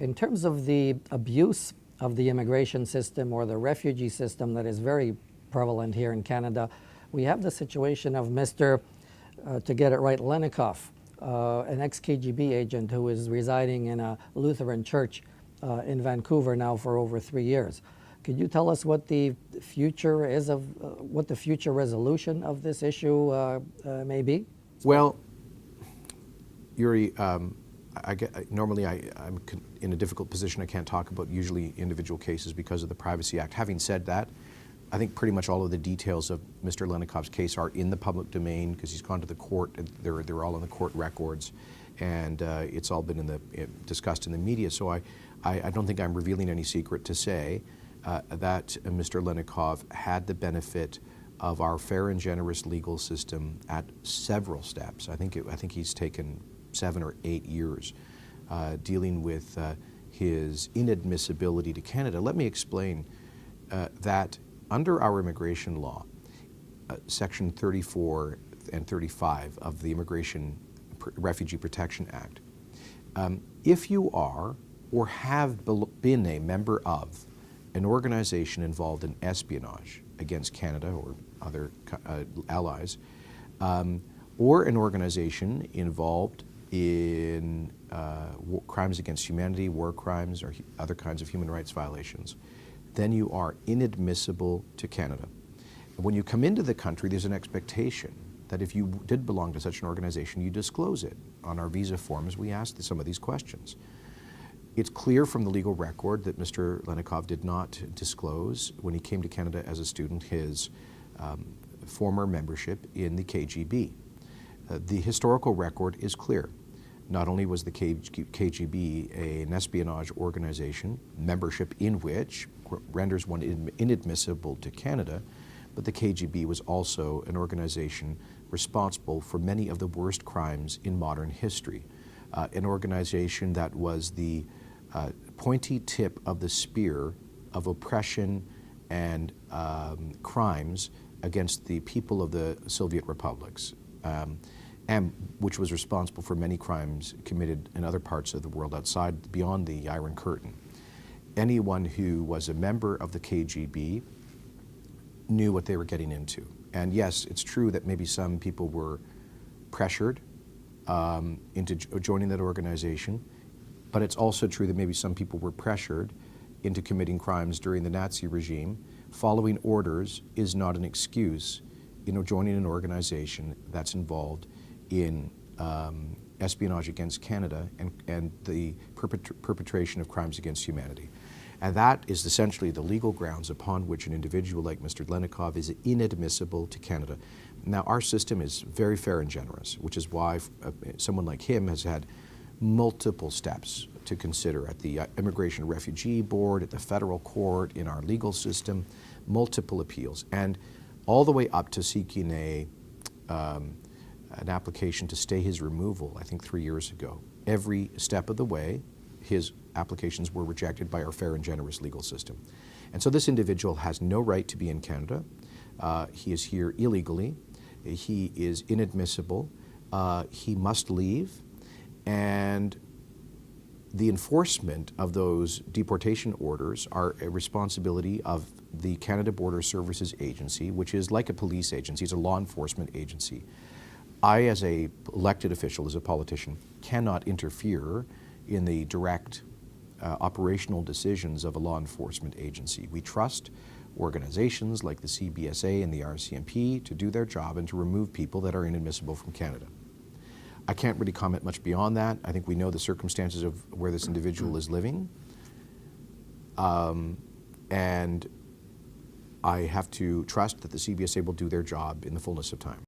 In terms of the abuse of the immigration system or the refugee system that is very prevalent here in Canada, we have the situation of Mr., to get it right, Lennikov, an ex-KGB agent who is residing in a Lutheran church in Vancouver now for over 3 years. Could you tell us what the future is of, what the future resolution of this issue may be? Well, Yuri, normally I'm in a difficult position. I can't talk about usually individual cases because of the Privacy Act. Having said that, I think pretty much all of the details of Mr. Lennikov's case are in the public domain because he's gone to the court. They're all in the court records, and it's all been discussed in the media. So I don't think I'm revealing any secret to say that Mr. Lennikov had the benefit of our fair and generous legal system at several steps. I think he's taken 7 or 8 years dealing with his inadmissibility to Canada. Let me explain that under our immigration law, Section 34 and 35 of the Refugee Protection Act, if you are or have been a member of an organization involved in espionage against Canada or other allies, or an organization involved in crimes against humanity, war crimes, or other kinds of human rights violations, then you are inadmissible to Canada. And when you come into the country, there's an expectation that if you did belong to such an organization, you disclose it. On our visa forms, we ask some of these questions. It's clear from the legal record that Mr. Lennikov did not disclose, when he came to Canada as a student, his former membership in the KGB. The historical record is clear. Not only was the KGB an espionage organization, membership in which renders one inadmissible to Canada, but the KGB was also an organization responsible for many of the worst crimes in modern history. An organization that was the pointy tip of the spear of oppression and crimes against the people of the Soviet republics, and which was responsible for many crimes committed in other parts of the world outside, beyond the Iron Curtain. Anyone who was a member of the KGB knew what they were getting into. And yes, it's true that maybe some people were pressured into joining that organization, but it's also true that maybe some people were pressured into committing crimes during the Nazi regime. Following orders is not an excuse, joining an organization that's involved in espionage against Canada and the perpetration of crimes against humanity. And that is essentially the legal grounds upon which an individual like Mr. Lennikov is inadmissible to Canada. Now, our system is very fair and generous, which is why someone like him has had multiple steps to consider at the Immigration and Refugee Board, at the federal court, in our legal system, multiple appeals, and all the way up to seeking an application to stay his removal, I think 3 years ago. Every step of the way, his applications were rejected by our fair and generous legal system. And so this individual has no right to be in Canada. He is here illegally. He is inadmissible. He must leave. And the enforcement of those deportation orders are a responsibility of the Canada Border Services Agency, which is like a police agency. It's a law enforcement agency. I, as a elected official, as a politician, cannot interfere in the direct operational decisions of a law enforcement agency. We trust organizations like the CBSA and the RCMP to do their job and to remove people that are inadmissible from Canada. I can't really comment much beyond that. I think we know the circumstances of where this individual is living. And I have to trust that the CBSA will do their job in the fullness of time.